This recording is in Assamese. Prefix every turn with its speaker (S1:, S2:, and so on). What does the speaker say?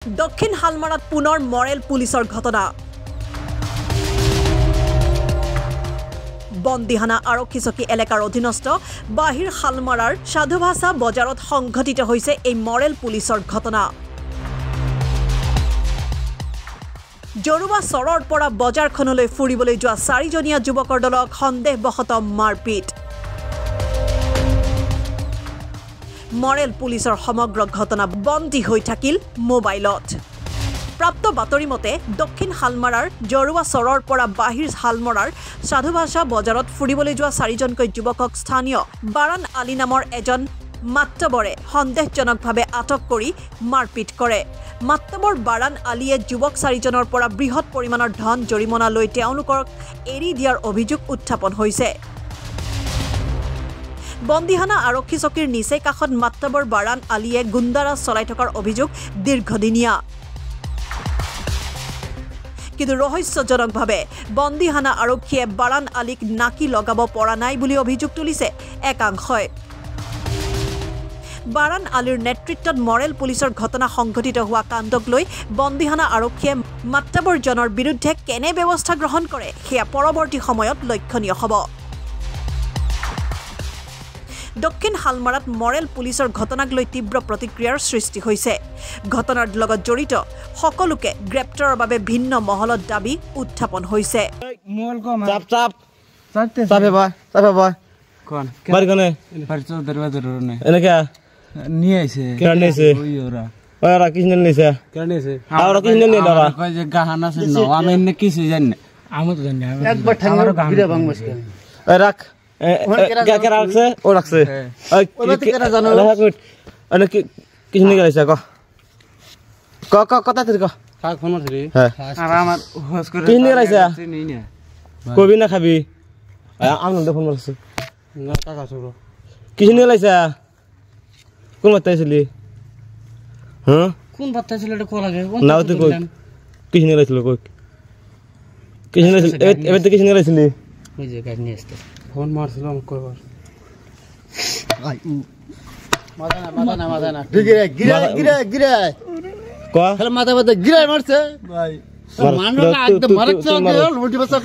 S1: দক্ষিণ হালমাৰাত পুনৰ মৰেল পুলিচৰ ঘটনা বন্দিহানা আৰক্ষী চকী এলেকাৰ অধীনস্থ বাহিৰ হালমাৰাৰ সাধুভাষা বজাৰত সংঘটিত হৈছে এই মৰেল পুলিচৰ ঘটনা জৰুৱা চৰৰ পৰা বজাৰখনলৈ ফুৰিবলৈ যোৱা চাৰিজনীয়া যুৱকৰ দলক সন্দেহবশত মাৰপিট মৰেল পুলিচৰ সমগ্ৰ ঘটনা বন্দী হৈ থাকিল মোবাইলত প্ৰাপ্ত বাতৰি মতে দক্ষিণ হালমাৰাৰ জৰুৱা চৰৰ পৰা বাহিৰ হালমাৰাৰ সাধুভাষা বজাৰত ফুৰিবলৈ যোৱা চাৰিজনকৈ যুৱকক স্থানীয় বাৰান আলী নামৰ এজন মাত্তবৰে সন্দেহজনকভাৱে আটক কৰি মাৰপিট কৰে মাত্তবৰ বাৰান আলীয়ে যুৱক চাৰিজনৰ পৰা বৃহৎ পৰিমাণৰ ধন জৰিমনা লৈ তেওঁলোকক এৰি দিয়াৰ অভিযোগ উত্থাপন হৈছে বন্দিহানা আৰক্ষী চকীৰ নিচে কাষত মাত্তবৰ বাৰান আলীয়ে গুণ্ডাৰাজ চলাই থকাৰ অভিযোগ দীৰ্ঘদিনীয়া কিন্তু ৰহস্যজনকভাৱে বন্দিহানা আৰক্ষীয়ে বাৰান আলীক নাকি লগাব পৰা নাই বুলি অভিযোগ তুলিছে একাংশই বাৰান আলীৰ নেতৃত্বত মৰেল পুলিচৰ ঘটনা সংঘটিত হোৱা কাণ্ডক লৈ বন্দিহানা আৰক্ষীয়ে মাত্তবৰজনৰ বিৰুদ্ধে কেনে ব্যৱস্থা গ্ৰহণ কৰে সেয়া পৰৱৰ্তী সময়ত লক্ষণীয় হ'ব দক্ষিণ হালমাৰাত মৰেল পুলিচৰ ঘটনাক লৈ তীব্ৰ প্ৰতিক্ৰিয়াৰ সৃষ্টি হৈছে ঘটনাৰ লগত জড়িত সকলোকে গ্ৰেপ্তাৰৰ বাবে ভিন্ন মহলত দাবী উত্থাপন হৈছে
S2: क्या रखছে ও রাখছে কিসনে গেলাইছে ক কথা তুই ক কাক ফোন মারছিলি হ্যাঁ আর আমার হোস করে কিসনে গেলাইছে কবি না খাবি আমি ফোন মারছি না কাকা শুরু কিসনে গেলাইছে কোন বাতাইছিলি হ্যাঁ কোন বাতাইছিল এটা কোলা লাগে না তুই কই কিসনে গেলাইছিল কই কিসনে গেলাইছিল এবে তুই কিসনে গেলাইছিলি ওই যে গাড়ি নিয়ে আসতে ফোন মারছিলাম কয়বার আই মাথা না গিরে কো মাথা গিরে মারছে ভাই মানলো না একদম মারছে উল্টি বসা